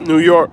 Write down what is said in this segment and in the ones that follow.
New York.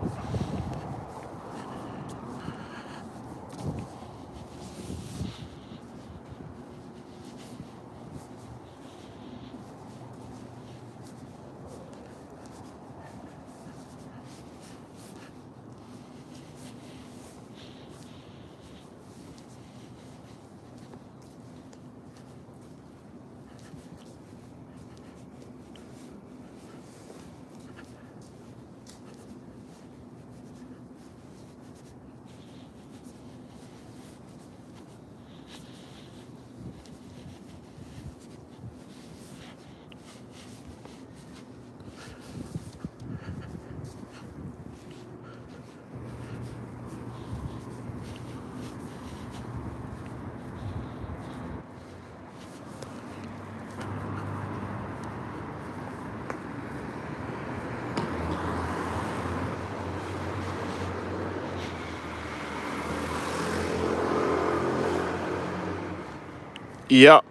Yep.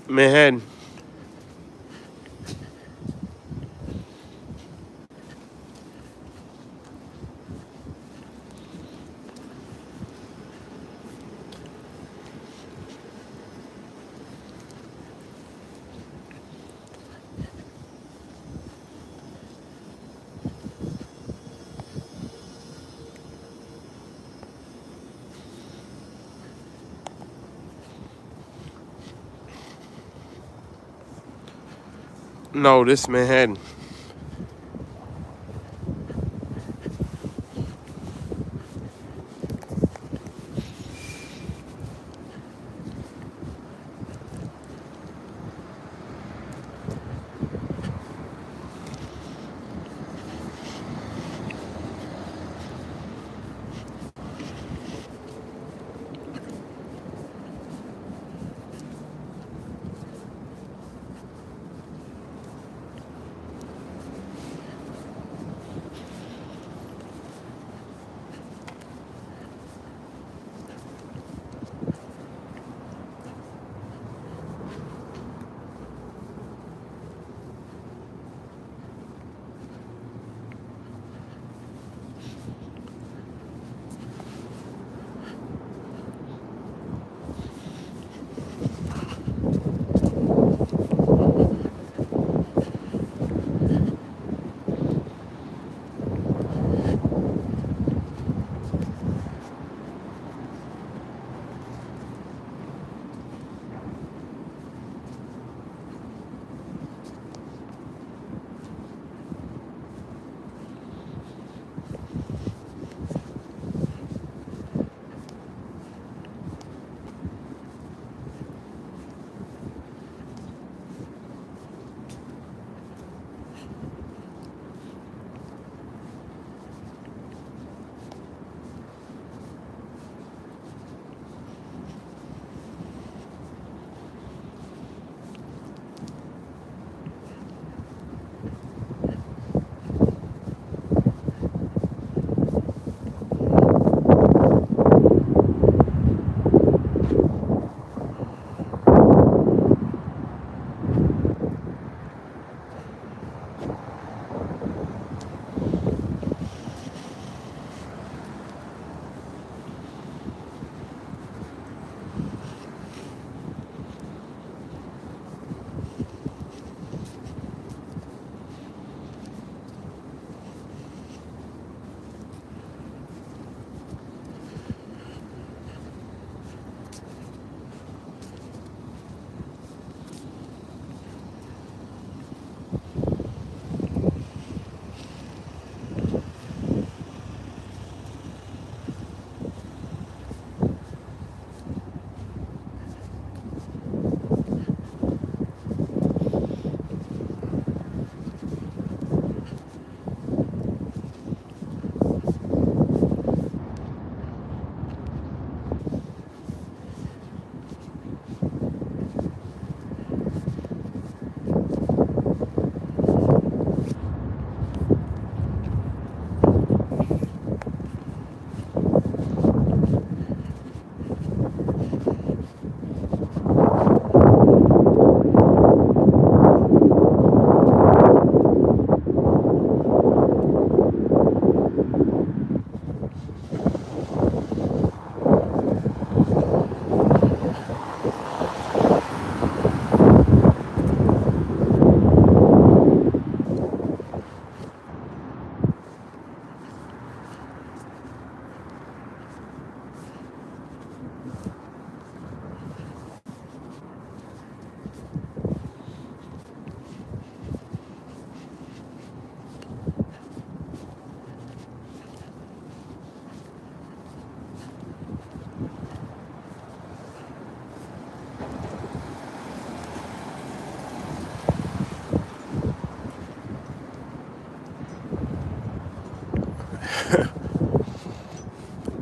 Manhattan. No, this Manhattan.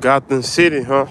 Gotham City, huh?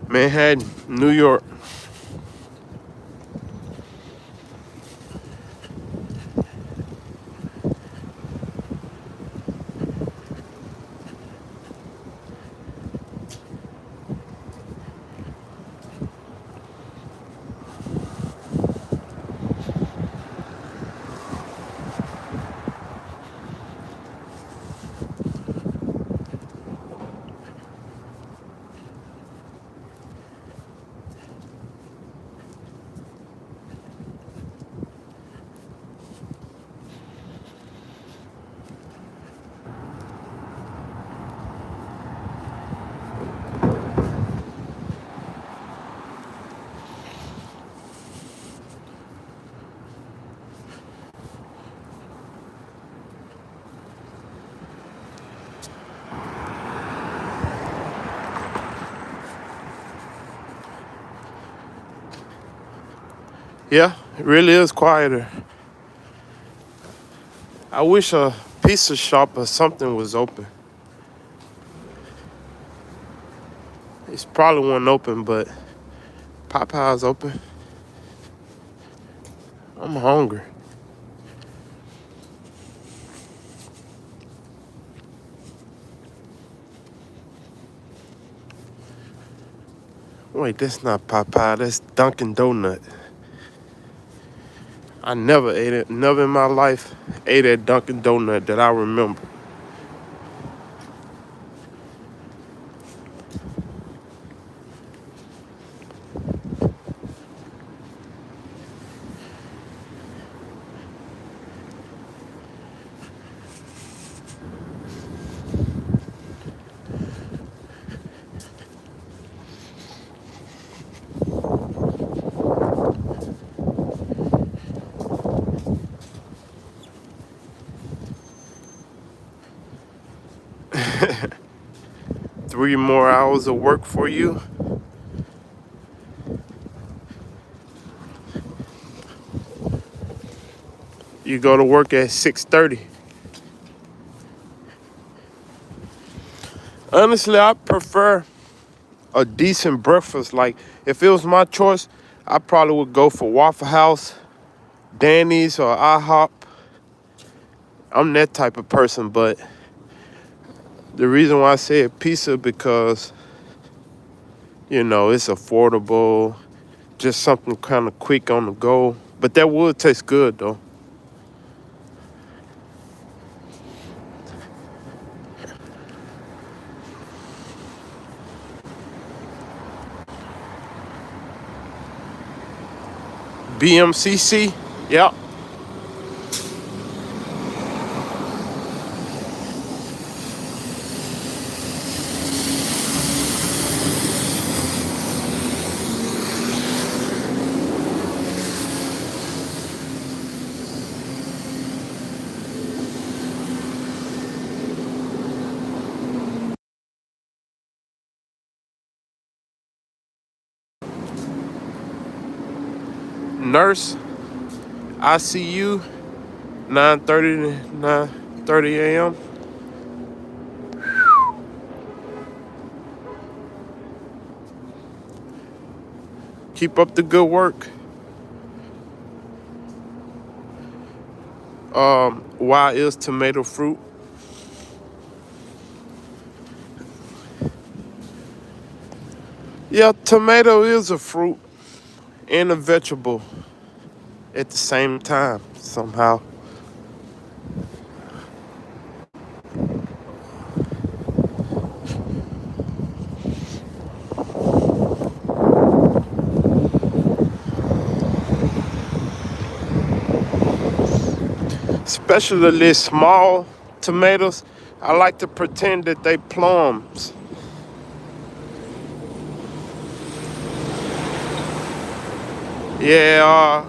Manhattan, New York. Yeah, it really is quieter. I wish a pizza shop or something was open. It's probably one open, but Popeye's open. I'm hungry. Wait, that's not Popeye. That's Dunkin' Donut. I never ate it. Never in my life ate at Dunkin' Donut that I remember. Three more hours of work for you. You go to work at 6:30. Honestly, I prefer a decent breakfast. Like, if it was my choice, I probably would go for Waffle House, Danny's, or IHOP. I'm that type of person, but the reason why I say pizza because, it's affordable, just something kind of quick on the go. But that would taste good, though. BMCC, yep. Nurse, ICU, 9:30 to 9:30 a.m. Keep up the good work. Why is tomato fruit? Yeah, tomato is a fruit and a vegetable at the same time, somehow. Especially the small tomatoes, I like to pretend that they plums. Yeah,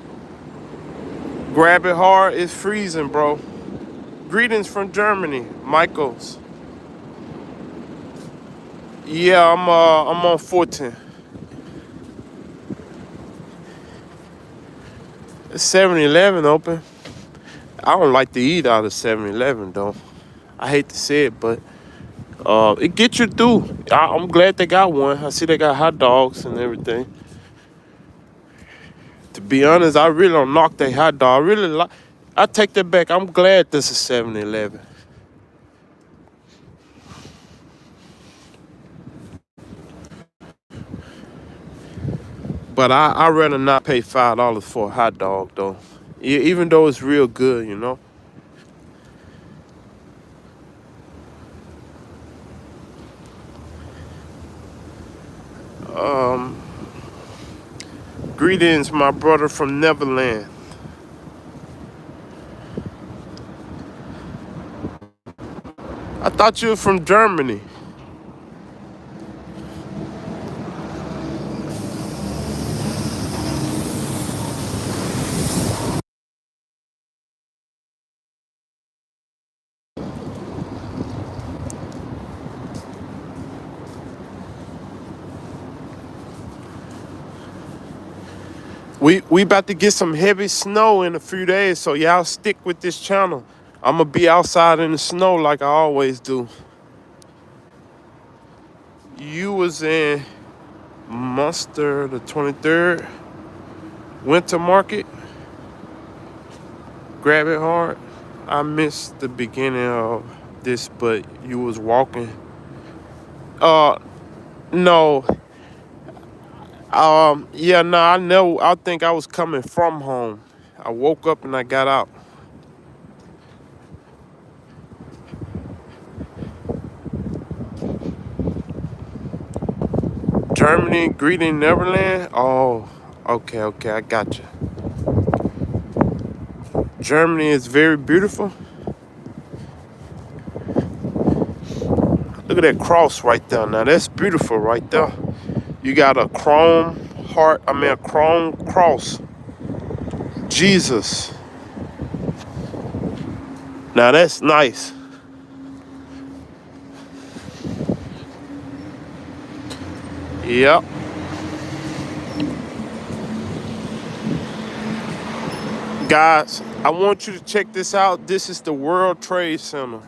grab it hard, it's freezing, bro. Greetings from Germany, Michaels. Yeah, I'm on 14. It's 7-Eleven open. I don't like to eat out of 7-Eleven though. I hate to say it, but It gets you through. I'm glad they got one. I see they got hot dogs and everything. To be honest, I really don't knock that hot dog. I really like. I take that back. I'm glad this is 7-Eleven. But I rather not pay $5 for a hot dog though. Even though it's real good, you know. Um, Greetings, my brother from Neverland. I thought you were from Germany. We about to get some heavy snow in a few days, so y'all stick with this channel. I'ma be outside in the snow like I always do. You was in Munster the 23rd, Winter Market, grab it hard. I missed the beginning of this, but you was walking. Uh, no. Yeah, no, I know. I think I was coming from home. I woke up and I got out. Germany, greeting Neverland. Oh, okay, okay, I got you. Germany is very beautiful. Look at that cross right there. Now that's beautiful right there. You got a chrome heart. I mean a chrome cross. Jesus. Now that's nice. Yep. Guys, I want you to check this out. This is the World Trade Center.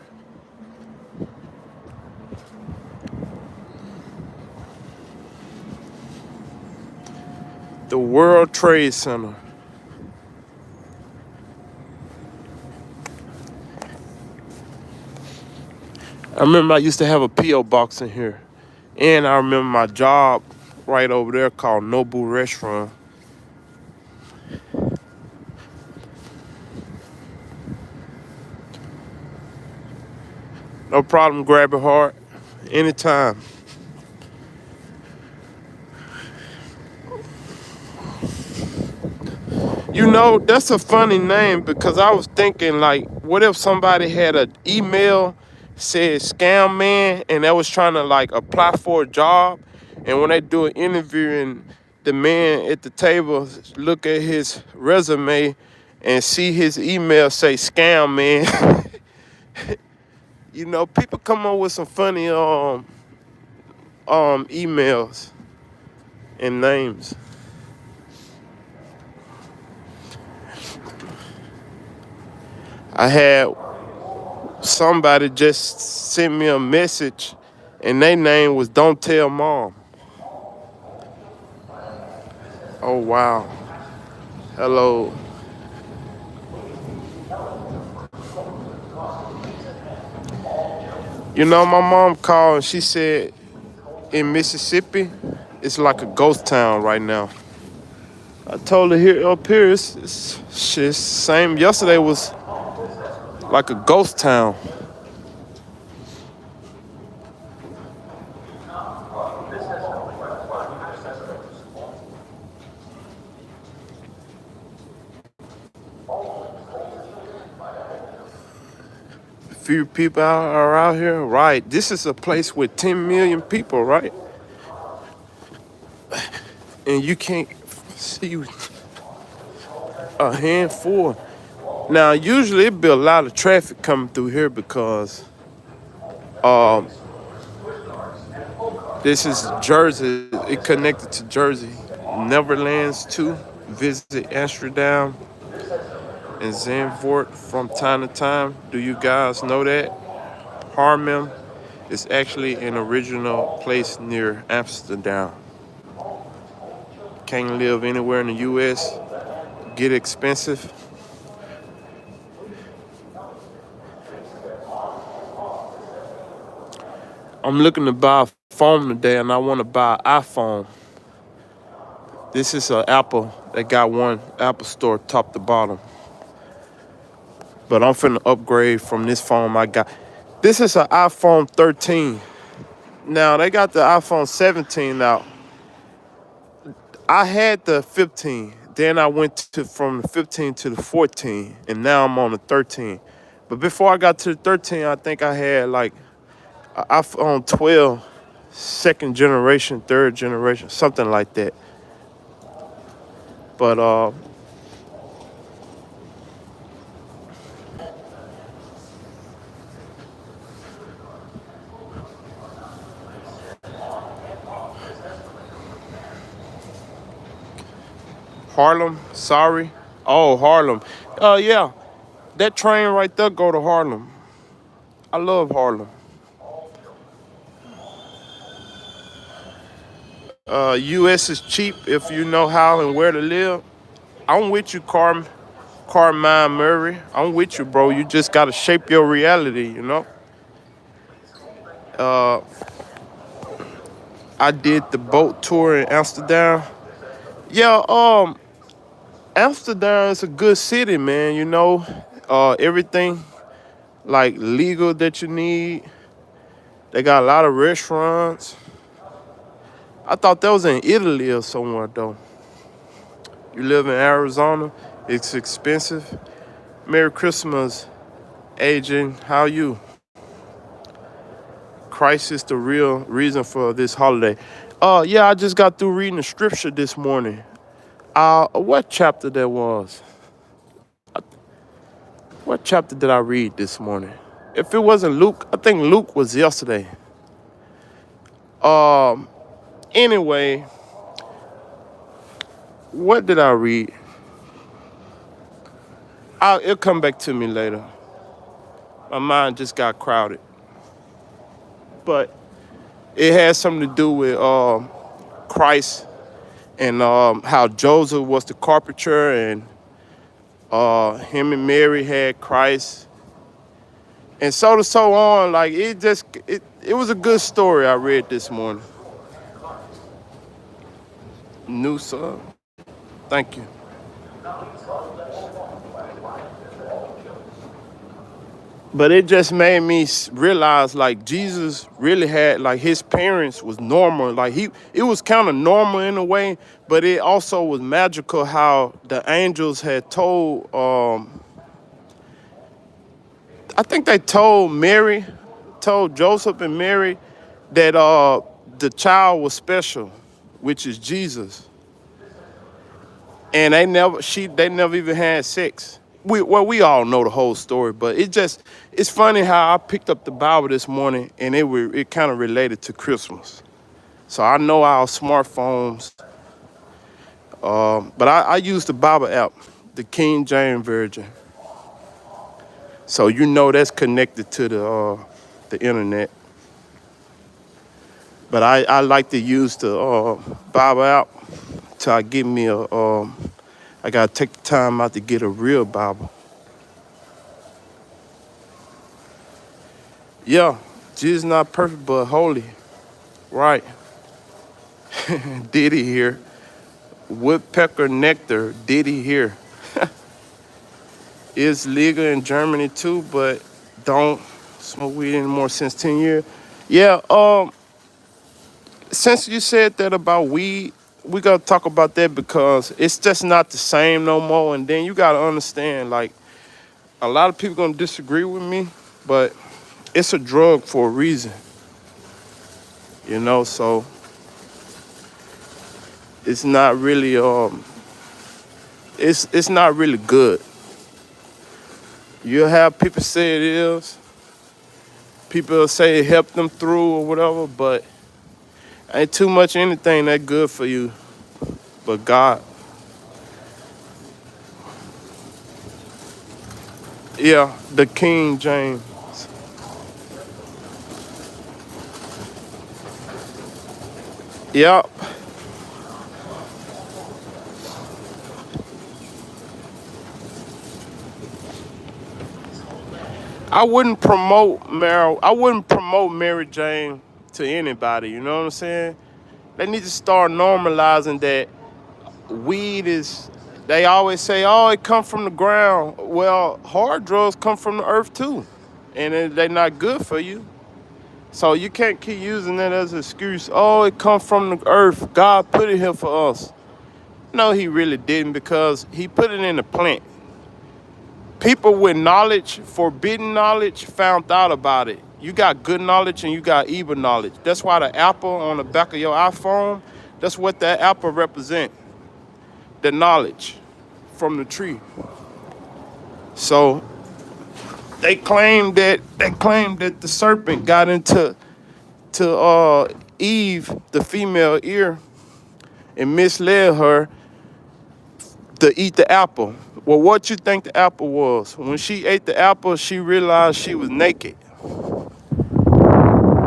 The World Trade Center. I remember I used to have a P.O. box in here. And I remember my job right over there called Nobu Restaurant. No problem, grab it hard. Anytime. You know, that's a funny name because I was thinking like, what if somebody had an email said scam man and they was trying to like apply for a job, and when they do an interview and the man at the table look at his resume and see his email say scam man. You know, people come up with some funny emails and names. I had somebody just sent me a message and their name was Don't Tell Mom. Oh wow. Hello. You know, my mom called and she said in Mississippi it's like a ghost town right now. I told her here up here it's shit same. Yesterday was like a ghost town. Few people are out here, right? This is a place with 10 million people, right? And you can't see a handful. Now, usually it be a lot of traffic coming through here because um, this is Jersey. It connected to Jersey. Neverlands too. Visit Amsterdam and Zandvoort from time to time. Do you guys know that? Harlem It's actually an original place near Amsterdam. Can't live anywhere in the U.S. Get expensive. I'm looking to buy a phone today, and I want to buy an iPhone. This is an Apple. They got one Apple store top to bottom. But I'm finna upgrade from this phone I got. This is an iPhone 13. Now, they got the iPhone 17 out. I had the 15. Then I went from the 15 to the 14. And now I'm on the 13. But before I got to the 13, I think I had like an iPhone 12, second generation, third generation, something like that. But Harlem, sorry. Oh, Harlem. Yeah, that train right there go to Harlem. I love Harlem. US is cheap if you know how and where to live. I'm with you, Carmine Murray. I'm with you, bro. You just gotta shape your reality, you know? Uh, I did the boat tour in Amsterdam. Yeah, Amsterdam is a good city, man, you know? Everything like legal that you need. They got a lot of restaurants. I thought that was in Italy or somewhere though. You live in Arizona, it's expensive. Merry Christmas, Agent. How you? Christ is the real reason for this holiday. Yeah, I just got through reading the scripture this morning. What chapter that was? What chapter did I read this morning? If it wasn't Luke, I think Luke was yesterday. Um, anyway, what did I read? It'll come back to me later. My mind just got crowded. But it has something to do with Christ and how Joseph was the carpenter and him and Mary had Christ and so on. Like it was a good story I read this morning. New sub. Thank you. But it just made me realize like Jesus really had like his parents was normal. Like it was kind of normal in a way, but it also was magical how the angels had told I think they told Joseph and Mary that the child was special, which is Jesus. And they never even had sex. We all know the whole story, but it's funny how I picked up the Bible this morning and it kind of related to Christmas. So I know our smartphones, but I use the Bible app, the King James Version. So you know that's connected to the internet. But I like to use the Bible app till I get me I gotta take the time out to get a real Bible. Yeah, Jesus not perfect but holy. Right. Diddy here. Woodpecker nectar, Diddy here. It's legal in Germany too, but don't smoke weed anymore since 10 years. Yeah, since you said that about weed, we gotta talk about that because it's just not the same no more. And then you gotta understand, like, a lot of people gonna disagree with me, but it's a drug for a reason, you know. So it's not really it's not really good. You'll have people say it is. People say it helped them through or whatever, but ain't too much anything that good for you but God. Yeah, the King James. Yep. I wouldn't promote Mary Jane to anybody, you know what I'm saying? They need to start normalizing that weed is, they always say, oh, it come from the ground. Well, hard drugs come from the earth too. And they're not good for you. So you can't keep using that as an excuse. Oh, it come from the earth. God put it here for us. No, he really didn't, because he put it in the plant. People with knowledge, forbidden knowledge, found out about it. You got good knowledge and you got evil knowledge. That's why the apple on the back of your iPhone, that's what that apple represent. The knowledge from the tree. So they claim that the serpent got into Eve, the female ear, and misled her to eat the apple. Well, what you think the apple was? When she ate the apple, she realized she was naked.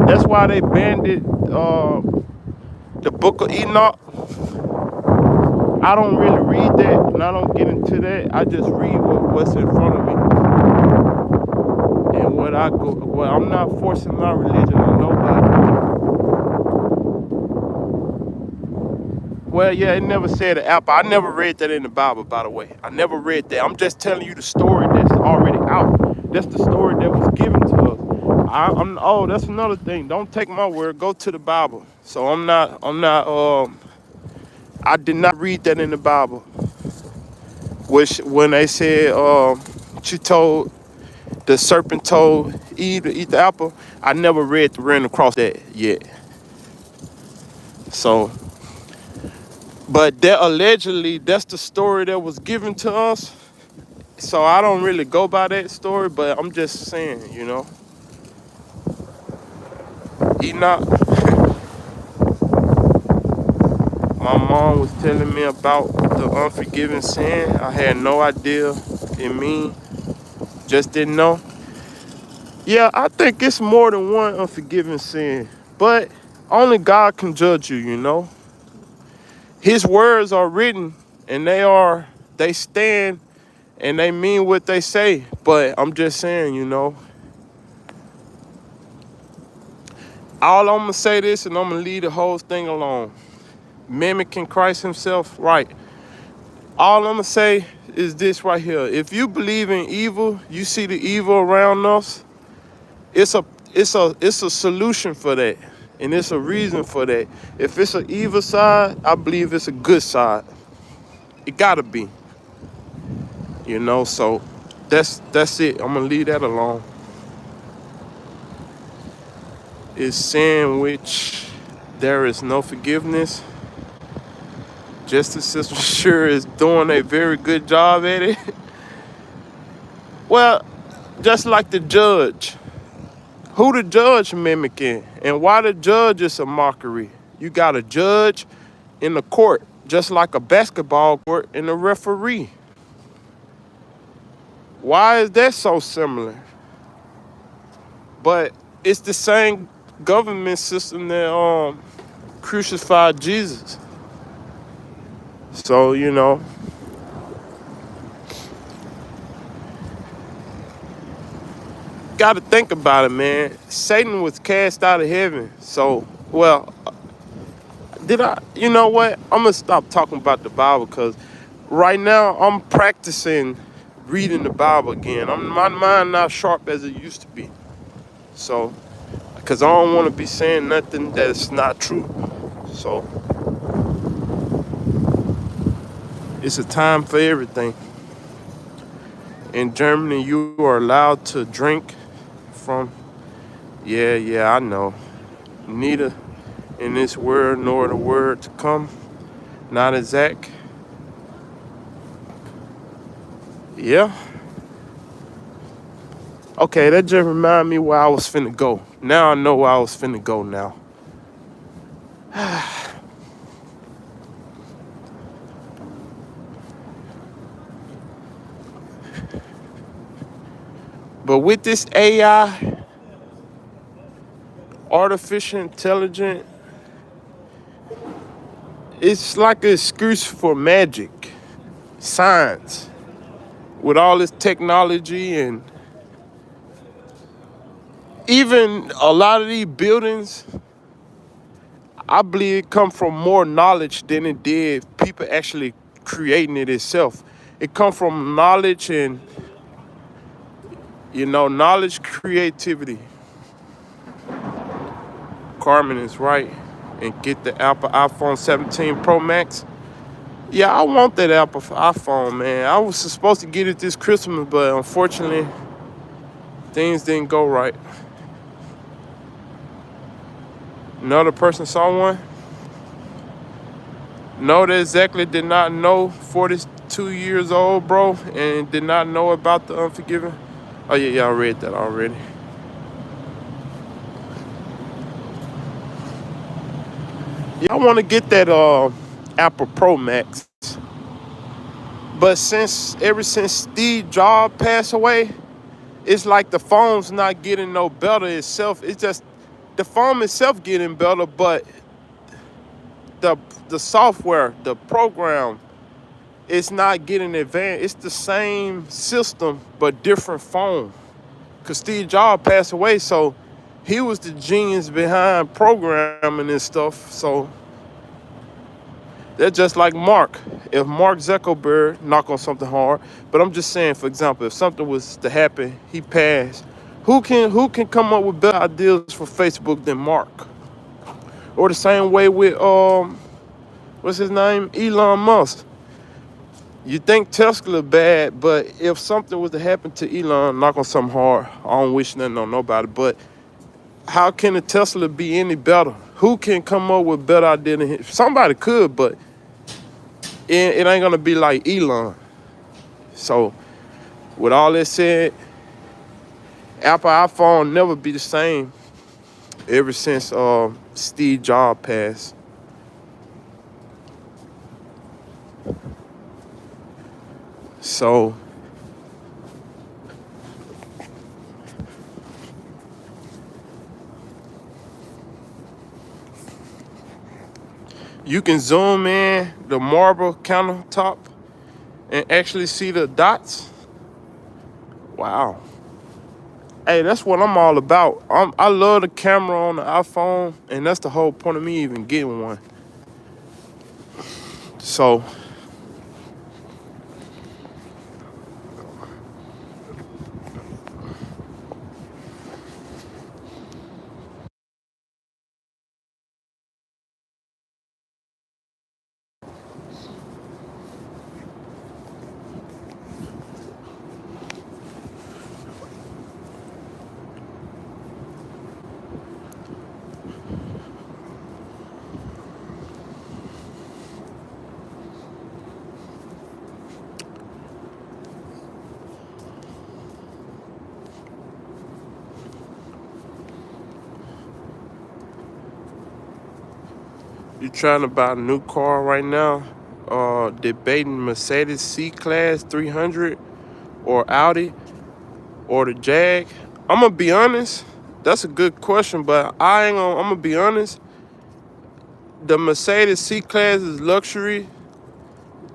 That's why they banned it. The Book of Enoch. I don't really read that, and I don't get into that. I just read what's in front of me, and what I go. Well, I'm not forcing my religion on nobody. Well, yeah, it never said an apple. I never read that in the Bible, by the way. I never read that. I'm just telling you the story that's already out. That's the story that was given to us. Oh, that's another thing. Don't take my word. Go to the Bible. So I did not read that in the Bible. Which, when they said, the serpent told Eve to eat the apple, I never ran across that yet. So, but that allegedly, that's the story that was given to us. So I don't really go by that story, but I'm just saying, Enoch, my mom was telling me about the unforgiven sin. I had no idea it mean, just didn't know. Yeah, I think it's more than one unforgiven sin, but only God can judge you. His words are written, and they stand, and they mean what they say. But I'm just saying, all I'm gonna say this, and I'm gonna leave the whole thing alone. Mimicking Christ himself, right? All I'm gonna say is this right here. If you believe in evil, you see the evil around us, it's a solution for that. And it's a reason for that. If it's an evil side, I believe it's a good side. It gotta be. So that's it. I'm gonna leave that alone. Is sin which there is no forgiveness. Justice Sister sure is doing a very good job at it. Well, just like the judge. Who the judge mimicking? And why the judge is a mockery? You got a judge in the court, just like a basketball court, and a referee. Why is that so similar? But it's the same government system that crucified Jesus. So, got to think about it, man. Satan was cast out of heaven. So, well, you know what? I'm going to stop talking about the Bible, because right now I'm practicing reading the Bible again. My mind not sharp as it used to be. So, because I don't want to be saying nothing that's not true. So, it's a time for everything. In Germany, you are allowed to drink from, yeah, I know. Neither in this world nor the word to come. Not exact. Yeah. Okay, that just reminded me where I was finna go. Now I know where I was finna go now. But with this AI, artificial intelligence, It's like an excuse for magic, science, with all this technology and even a lot of these buildings. I believe it come from more knowledge than it did people actually creating it itself. It come from knowledge and knowledge, creativity. Carmen is right. And get the Apple iPhone 17 Pro Max. Yeah, I want that Apple iPhone, man. I was supposed to get it this Christmas, but unfortunately, things didn't go right. Another person saw one. No, they exactly did not know. 42 years old, bro, and did not know about the Unforgiven. Oh, yeah, I read that already. Yeah, I want to get that Apple Pro Max. But ever since Steve Jobs passed away, it's like the phone's not getting no better itself. It's just the phone itself getting better, but the the software, the program, it's not getting advanced. It's the same system but different phone. Cause Steve Jobs passed away, so he was the genius behind programming and stuff. So they're just like Mark. If Mark Zuckerberg knock on something hard, but I'm just saying, for example, if something was to happen, he passed. Who can come up with better ideas for Facebook than Mark? Or the same way with what's his name, Elon Musk. You think Tesla bad, but if something was to happen to Elon, knock on something hard, I don't wish nothing on nobody, but how can a Tesla be any better? Who can come up with better idea than him? Somebody could, but it ain't gonna be like Elon. So with all that said, Apple iPhone never be the same ever since Steve Jobs passed. So you can zoom in the marble countertop and actually see the dots. Wow. Hey, that's what I'm all about. I love the camera on the iPhone, and that's the whole point of me even getting one. So you trying to buy a new car right now, debating Mercedes C-Class 300 or Audi or the Jag? I'm gonna be honest. That's a good question, but I'm gonna be honest. The Mercedes C-Class is luxury,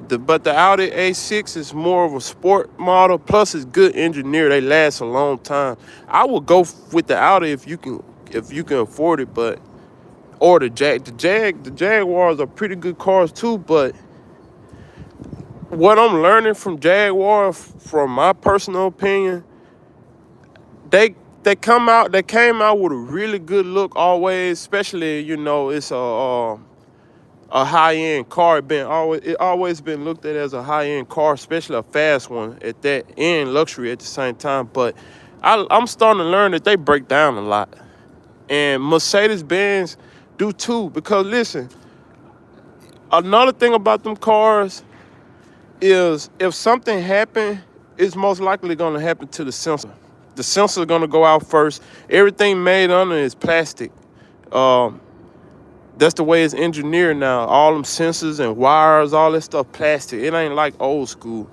but the Audi A6 is more of a sport model. Plus, it's good engineered. They last a long time. I would go with the Audi if you can afford it, but or the Jag. The Jaguars are pretty good cars too. But what I'm learning from Jaguar, from my personal opinion, they came out with a really good look always. Especially it's a high-end car. It always been looked at as a high-end car, especially a fast one at that, and luxury at the same time. But I'm starting to learn that they break down a lot, and Mercedes-Benz do too. Because listen, another thing about them cars is if something happen, it's most likely going to happen to the sensor. The sensor is going to go out first. Everything made under is plastic. That's the way it's engineered now. All them sensors and wires, all that stuff, plastic. It ain't like old school.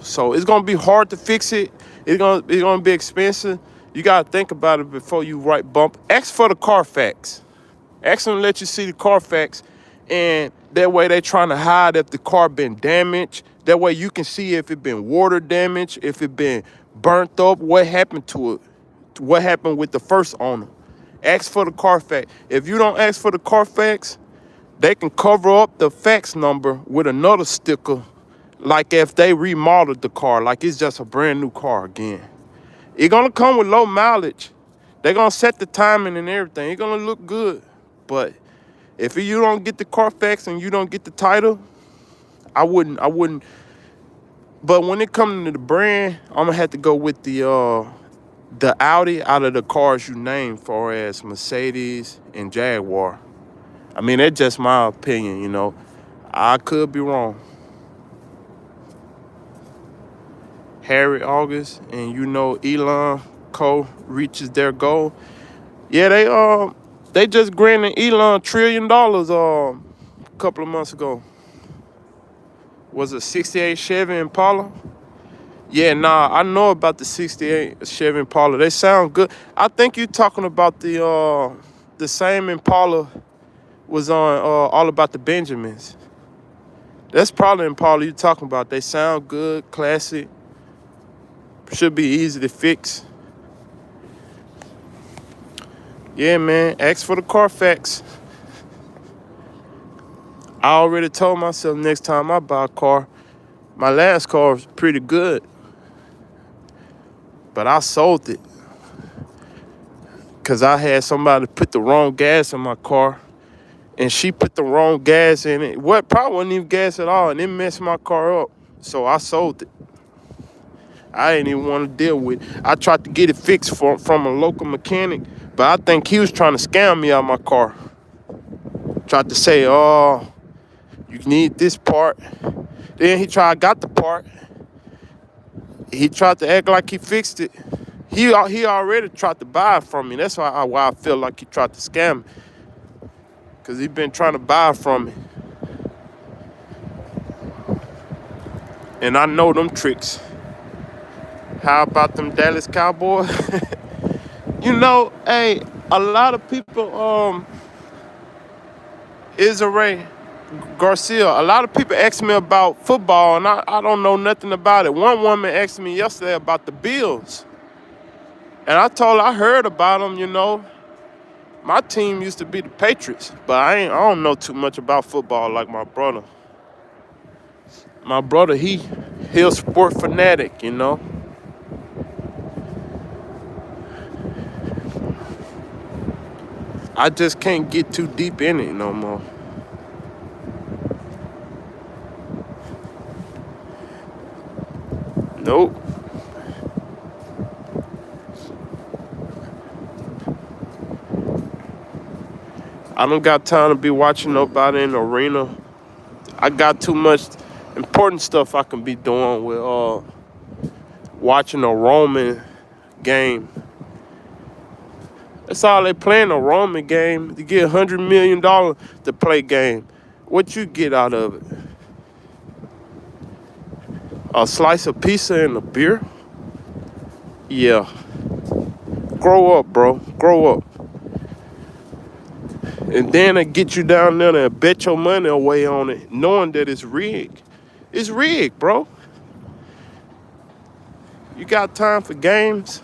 So it's gonna be hard to fix it. It's gonna be expensive. You gotta think about it before you bump. Ask for the Carfax. Ask them to let you see the Carfax, And that way they trying to hide if the car been damaged. That way you can see if it been water damage, if it been burnt up, what happened to it, what happened with the first owner. Ask for the Carfax. If you don't ask for the Carfax, they can cover up the fax number with another sticker, like if they remodeled the car, like it's just a brand new car again. It's gonna come with low mileage. They're gonna set the timing and everything. It's gonna look good. But if you don't get the Carfax and you don't get the title, I wouldn't. But when it comes to the brand, I'm gonna have to go with the Audi out of the cars you named, for as Mercedes and Jaguar. I mean, that's just my opinion, you know. I could be wrong. Harry August and you know Elon Co reaches their goal. Yeah, they just granted Elon $1 trillion a couple of months ago. Was it 68 Chevy Impala? Yeah, nah, I know about the 68 Chevy Impala. They sound good. I think you're talking about the same Impala was on All About the Benjamins. That's probably Impala you're talking about. They sound good, classic. Should be easy to fix. Yeah, man, ask for the Carfax. I already told myself next time I buy a car, my last car was pretty good, but I sold it because I had somebody put the wrong gas in my car, and she put the wrong gas in it. What probably wasn't even gas at all, and it messed my car up. So I sold it. I didn't even want to deal with it. I tried to get it fixed from a local mechanic, but I think he was trying to scam me out of my car. Tried to say, oh, you need this part. Then got the part. He tried to act like he fixed it. He already tried to buy it from me. That's why I feel like he tried to scam me. Because he been trying to buy it from me. And I know them tricks. How about them Dallas Cowboys? You know, hey, a lot of people, Israel Garcia, a lot of people ask me about football, and I don't know nothing about it. One woman asked me yesterday about the Bills. And I told her I heard about them, you know. My team used to be the Patriots, but I don't know too much about football like my brother. My brother, he a sport fanatic, you know. I just can't get too deep in it no more. Nope. I don't got time to be watching nobody in the arena. I got too much important stuff I can be doing with watching a Roman game. That's all they playing, a Roman game. To get $100 million to play game. What you get out of it? A slice of pizza and a beer? Yeah. Grow up, bro. Grow up. And then they get you down there and bet your money away on it, knowing that it's rigged. It's rigged, bro. You got time for games?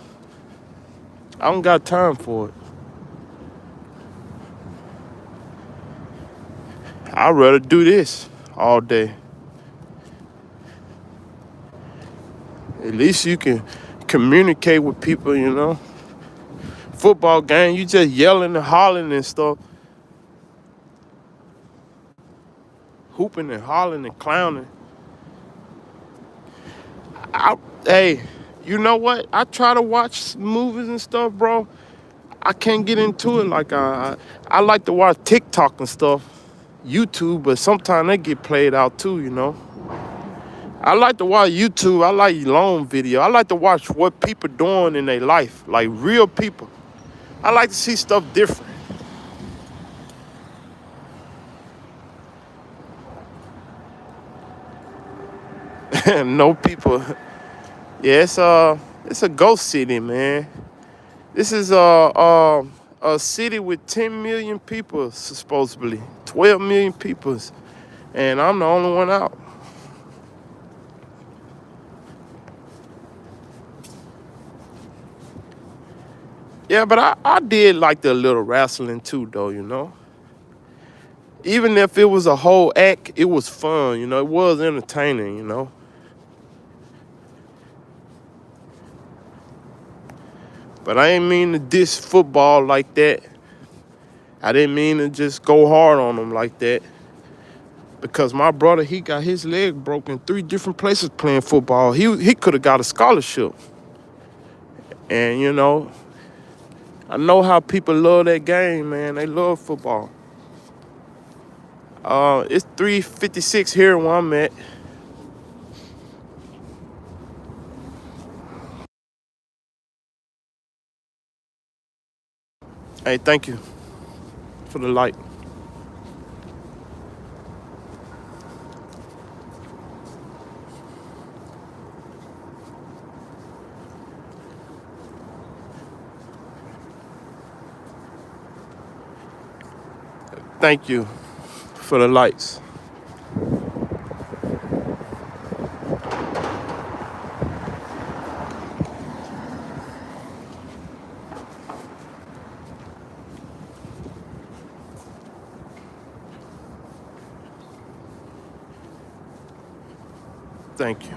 I don't got time for it. I'd rather do this all day. At least you can communicate with people, you know. Football game, you just yelling and hollering and stuff. Hooping and hollering and clowning. Hey, you know what? I try to watch movies and stuff, bro. I can't get into it like I like to watch TikTok and stuff, YouTube, but sometimes they get played out too, you know. I like to watch YouTube. I like long video. I like to watch what people doing in their life, like real people. I like to see stuff different. No people. Yeah, it's a ghost city, man. This is a city with 10 million people, supposedly. 12 million people, and I'm the only one out. Yeah, but I did like the little wrestling too, though, you know. Even if it was a whole act, it was fun, you know. It was entertaining, you know. But I ain't mean to diss football like that. I didn't mean to just go hard on them like that. Because my brother, he got his leg broken 3 different places playing football. He could have got a scholarship. And, you know, I know how people love that game, man. They love football. It's 3:56 here where I'm at. Hey, thank you for the light. Thank you for the lights. Thank you.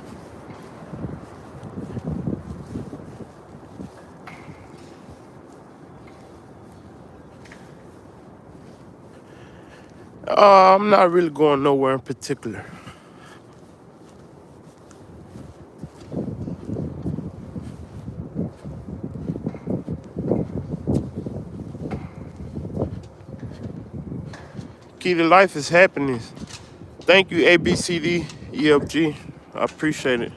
I'm not really going nowhere in particular. Key to life is happiness. Thank you, ABCD, EFG. I appreciate it.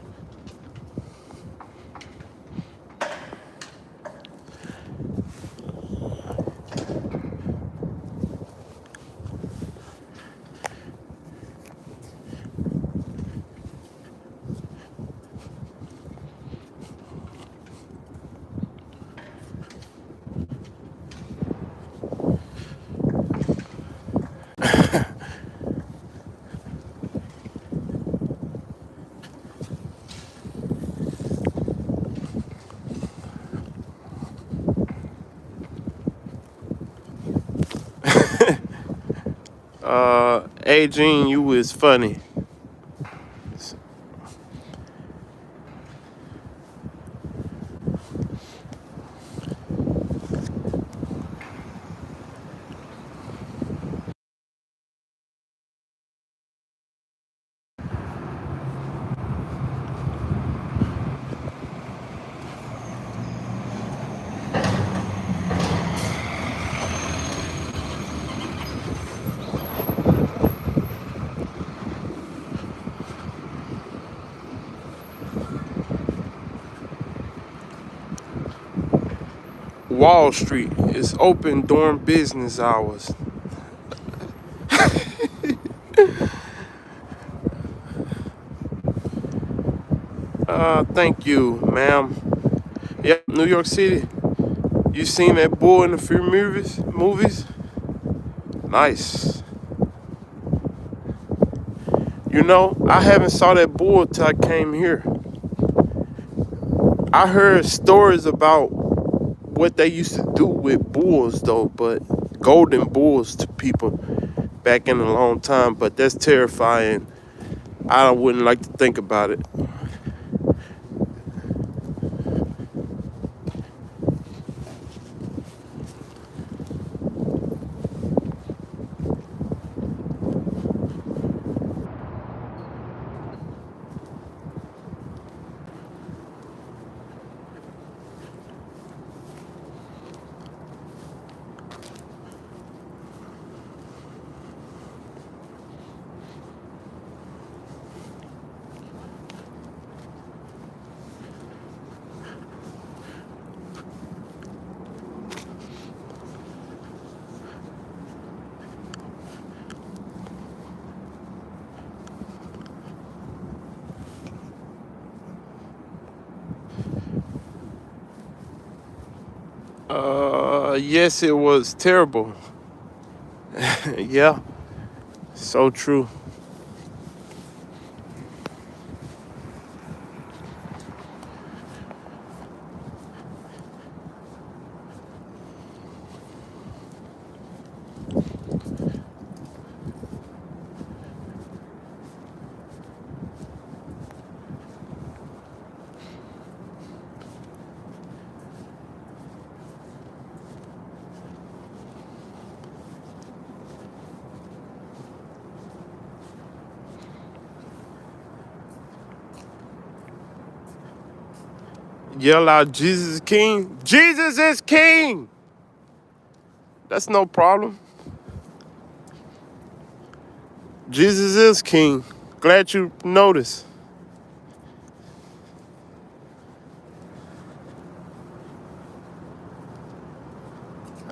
Hey, Gene, you was funny. Wall Street is open during business hours. Thank you, ma'am. Yep, New York City. You seen that bull in the few movies? Nice. You know, I haven't saw that bull till I came here. I heard stories about what they used to do with bulls though, but golden bulls to people back in a long time, but that's terrifying. I wouldn't like to think about it. Yes, it was terrible. Yeah. So true. Yell out, Jesus is King. Jesus is King. That's no problem. Jesus is King. Glad you noticed.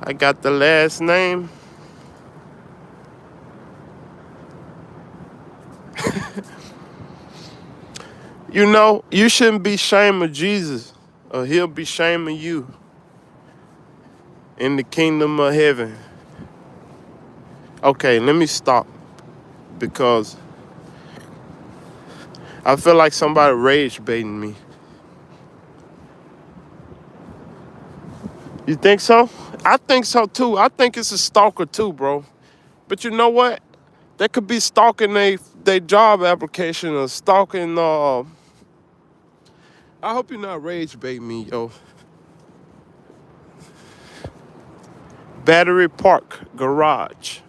I got the last name. You know, you shouldn't be ashamed of Jesus, or he'll be ashamed of you in the kingdom of heaven. Okay, let me stop because I feel like somebody rage baiting me. You think so? I think so too. I think it's a stalker too, bro. But you know what? They could be stalking they job application or stalking. I hope you're not rage baiting me, yo. Battery Park Garage.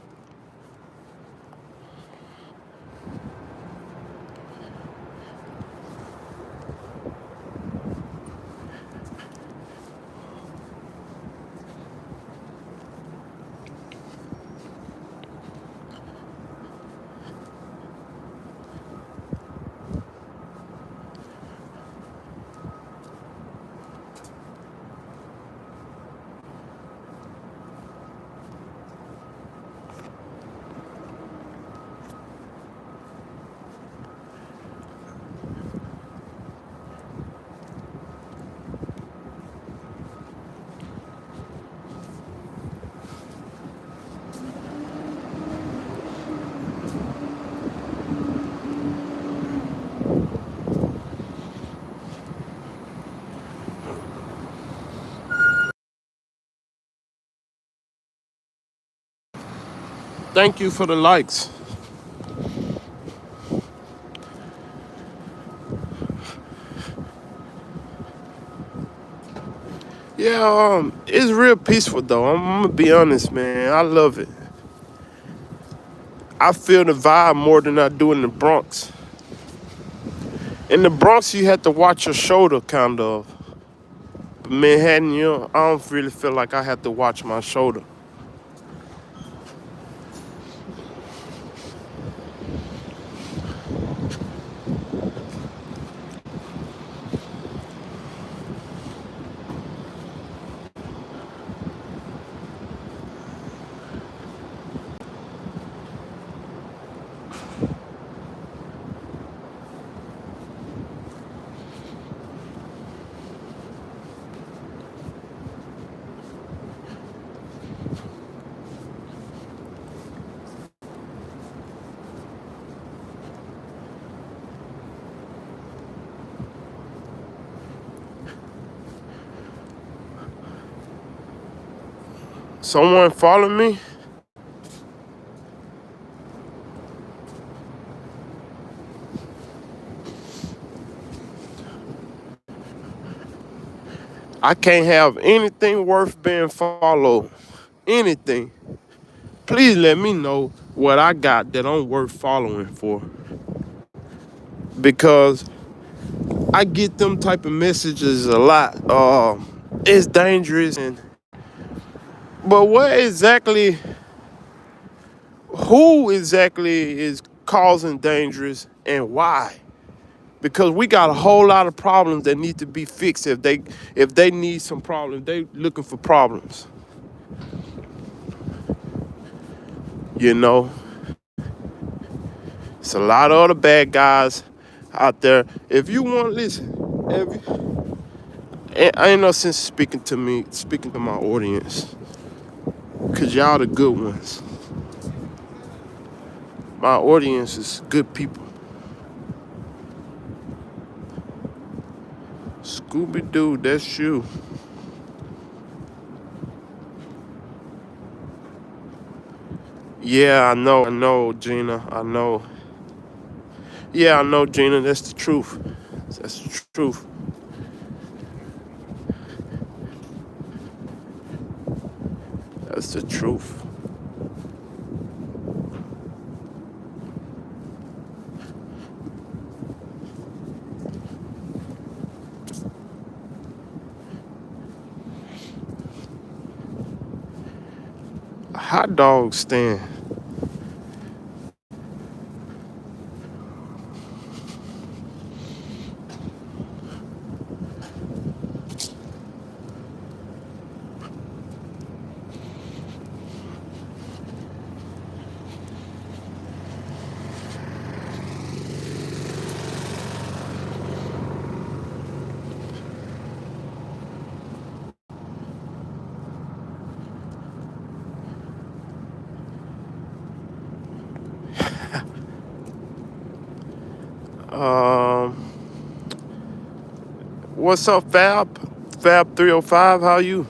Thank you for the likes. Yeah, it's real peaceful though. I'm gonna be honest, man. I love it. I feel the vibe more than I do in the Bronx. In the Bronx, you have to watch your shoulder, kind of. But Manhattan, I don't really feel like I have to watch my shoulder. Someone follow me? I can't have anything worth being followed. Anything. Please let me know what I got that I'm worth following for. Because I get them type of messages a lot. It's dangerous and but who exactly is causing dangerous and why? Because we got a whole lot of problems that need to be fixed if they need some problems. They looking for problems. You know, it's a lot of other bad guys out there. If you want, listen. I ain't no sense speaking to my audience, cause y'all the good ones. My audience is good people. Scooby Doo, that's you. Yeah, I know, Gina. I know. Yeah, I know, Gina. That's the truth. That's the truth. That's the truth. A hot dog stand. Um, what's up, Fab? Fab 305. How you?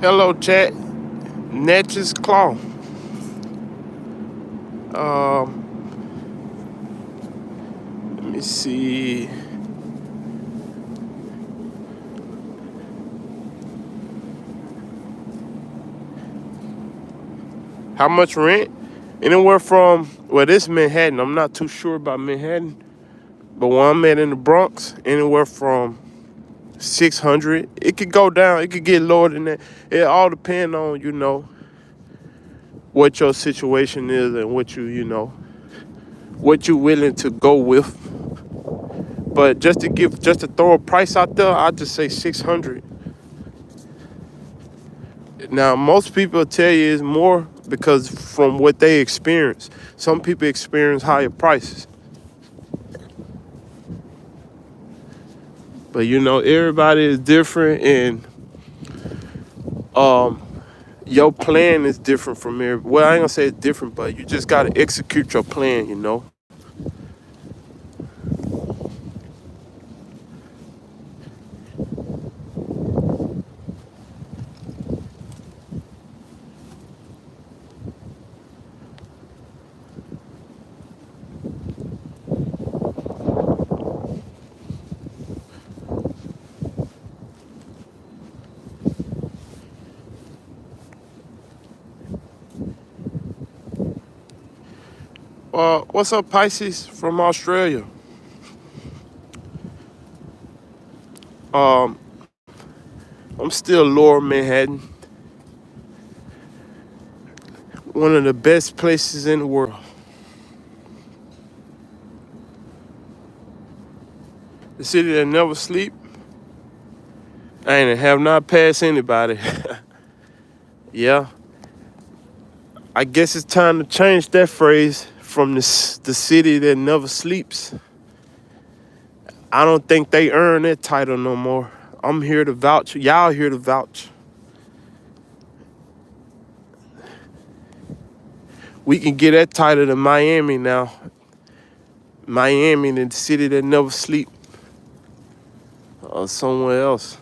Hello, chat. Natchez Claw. Um, let me see. How much rent? Anywhere from, well, this Manhattan. I'm not too sure about Manhattan, but where I'm at in the Bronx, anywhere from 600. It could go down. It could get lower than that. It all depends on, what your situation is and what you willing to go with. But just to throw a price out there, I'd just say 600. Now, most people tell you it's more because from what they experience. Some people experience higher prices. But everybody is different, and um your plan is different from every. Well, I ain't gonna say it's different, but you just gotta execute your plan. What's up, Pisces from Australia? Um, I'm still Lower Manhattan, one of the best places in the world. The city that never sleep. I ain't have not passed anybody. Yeah, I guess it's time to change that phrase from the city that never sleeps. I don't think they earn that title no more. I'm here to vouch. Y'all here to vouch. We can get that title to Miami now. Miami, the city that never sleep, or somewhere else.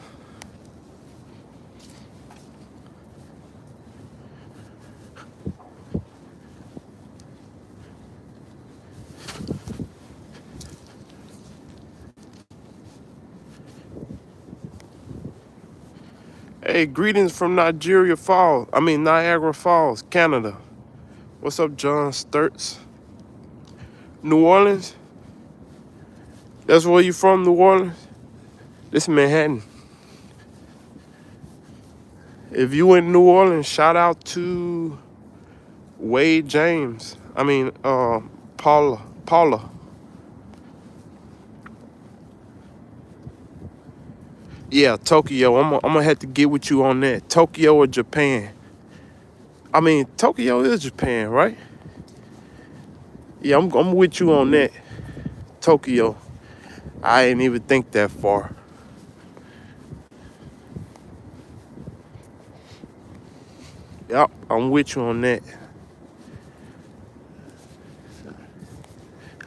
Hey, greetings from Niagara Falls, Canada. What's up, John Sturts? New Orleans? That's where you from, New Orleans? This Manhattan. If you in New Orleans, shout out to Wade James. Paula. Yeah, Tokyo. I'm gonna have to get with you on that. Tokyo or Japan? I mean, Tokyo is Japan, right? Yeah, I'm with you on that. Tokyo. I ain't even think that far. Yep, I'm with you on that.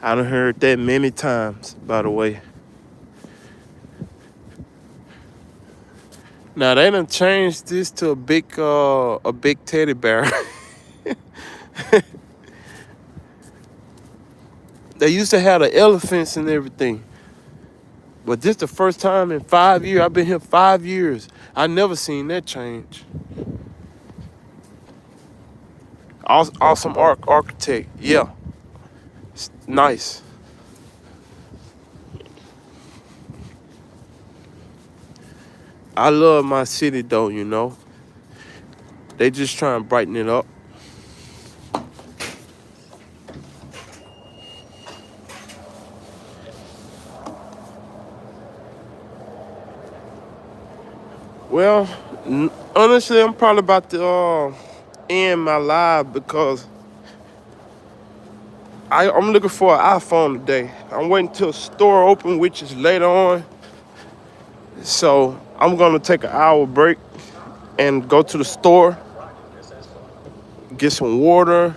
I done heard that many times, by the way. Now they done changed this to a big teddy bear. They used to have the elephants and everything, but this the first time in 5 years. I've been here 5 years. I never seen that change. Awesome architect. Yeah, it's nice. I love my city though. They just trying to brighten it up. Well, honestly, I'm probably about to end my live because I'm looking for an iPhone today. I'm waiting till the store open, which is later on. So I'm gonna take an hour break and go to the store, get some water,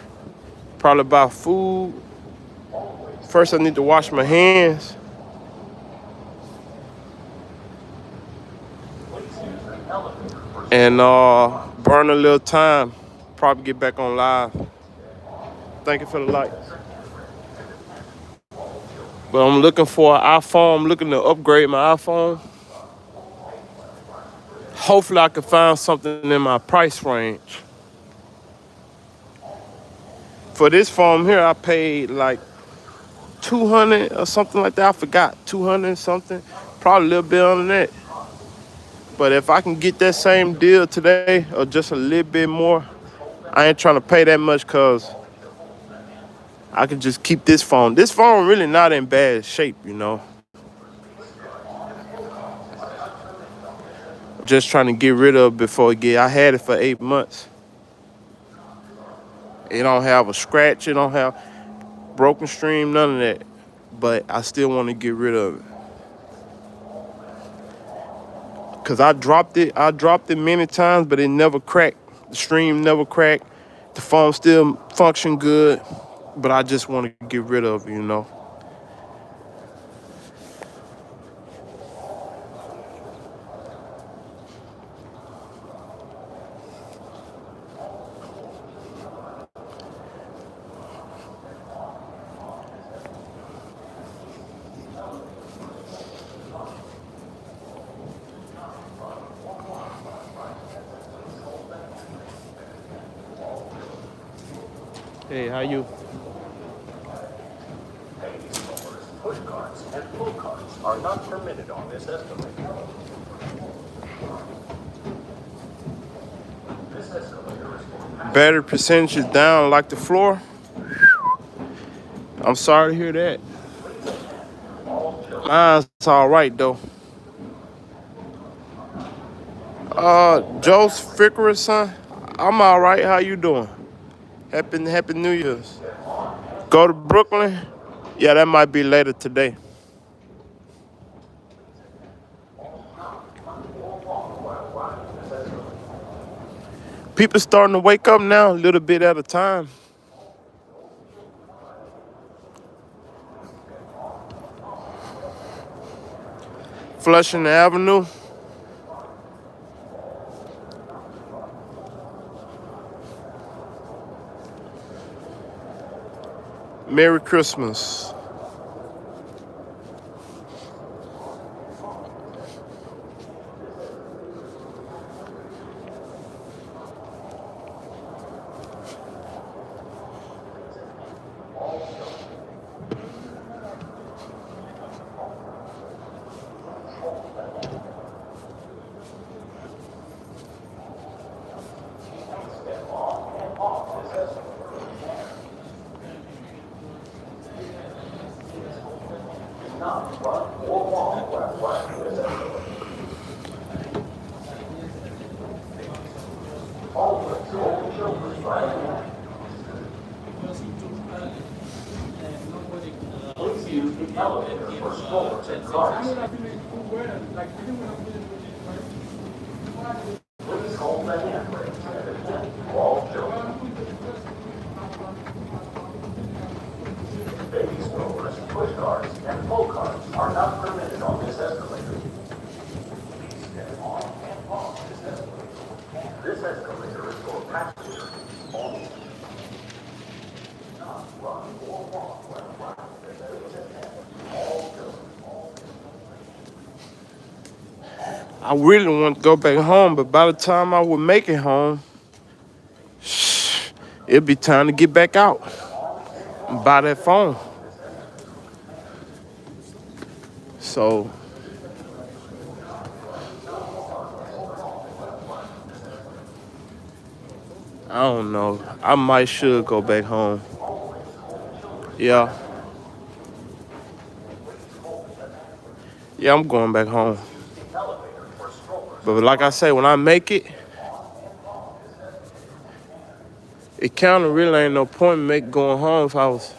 probably buy food. First, I need to wash my hands and burn a little time. Probably get back on live. Thank you for the light. But I'm looking for an iPhone. I'm looking to upgrade my iPhone. Hopefully, I can find something in my price range. For this phone here, I paid like 200 or something like that. I forgot, 200 something, probably a little bit under that. But if I can get that same deal today or just a little bit more, I ain't trying to pay that much because I can just keep this phone. This phone really not in bad shape. Just trying to get rid of it before it get. I had it for 8 months. It don't have a scratch. It don't have broken stream, none of that. But I still want to get rid of it. Cause I dropped it. I dropped it many times, but it never cracked. The stream never cracked. The phone still function good, but I just want to get rid of it. Hey, how you? Push carts and pull carts are not permitted on this escalator. This escalator is for battery percentage is down like the floor. I'm sorry to hear that. Mine's all right though. Joe's Fickers, son. I'm all right. How you doing? Happy New Year's. Go to Brooklyn? Yeah, that might be later today. People starting to wake up now, a little bit at a time. Flushing the Avenue. Merry Christmas. I really want to go back home, but by the time I would make it home, it'd be time to get back out and buy that phone. So I don't know. I might should go back home. Yeah. Yeah, I'm going back home. But like I say, when I make it, it kind of really ain't no point in going home if I was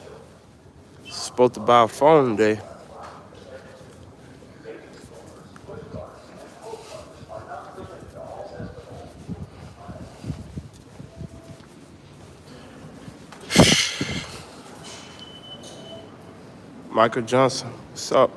supposed to buy a phone today. Michael Johnson, what's up?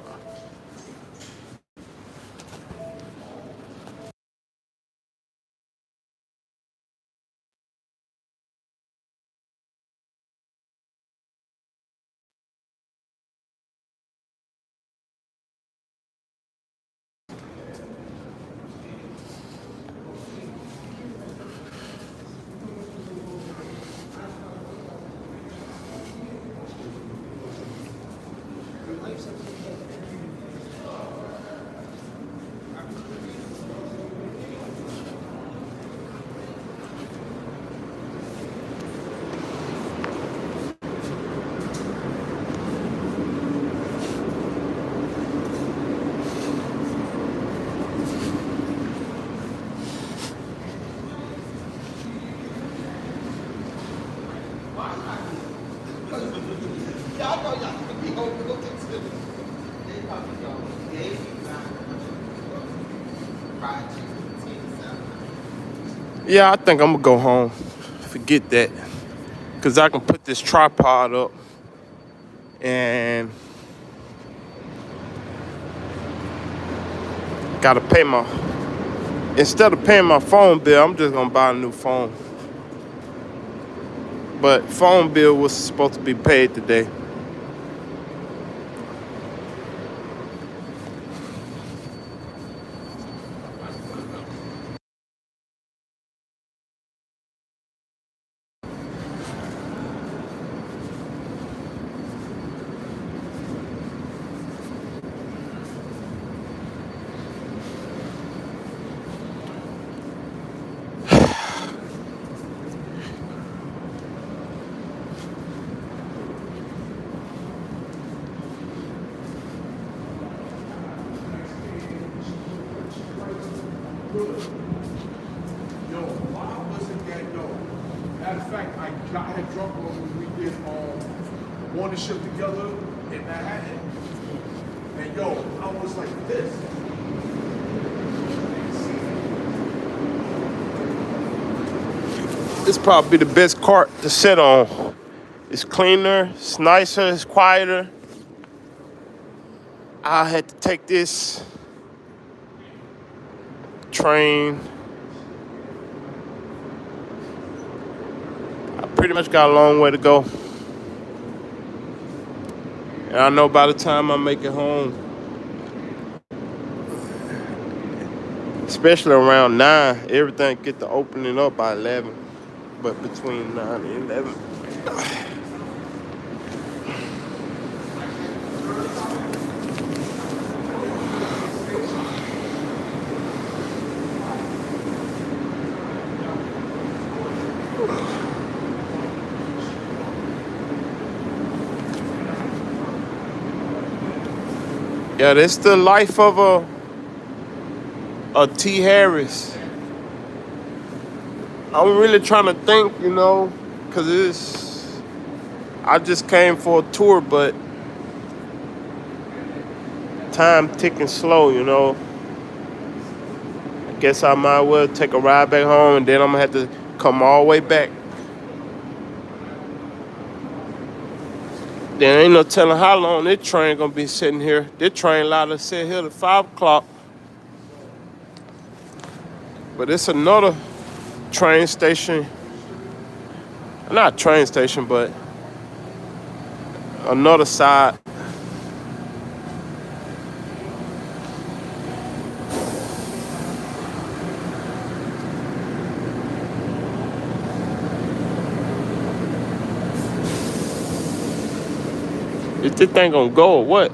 Yeah, I think I'm gonna go home. Forget that. Cause I can put this tripod up and gotta pay my, instead of paying my phone bill, I'm just gonna buy a new phone. But phone bill was supposed to be paid today. Yo, why wasn't that yo? Matter of fact, I had drunk when we did morning shift together in Manhattan. And yo, I was like this. This probably the best cart to sit on. It's cleaner, it's nicer, it's quieter. I had to take this train. I pretty much got a long way to go. And I know by the time I make it home, especially around 9, everything get to opening up by 11. But between 9 and 11. Yeah, that's the life of a T. Harris. I'm really trying to think, because I just came for a tour, but time ticking slow, you know. I guess I might well take a ride back home, and then I'm gonna have to come all the way back. There ain't no telling how long this train gonna be sitting here. This train allowed us to sit here at 5 o'clock. But it's another train station. Not train station, but another side. Is this thing gonna go or what?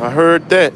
I heard that.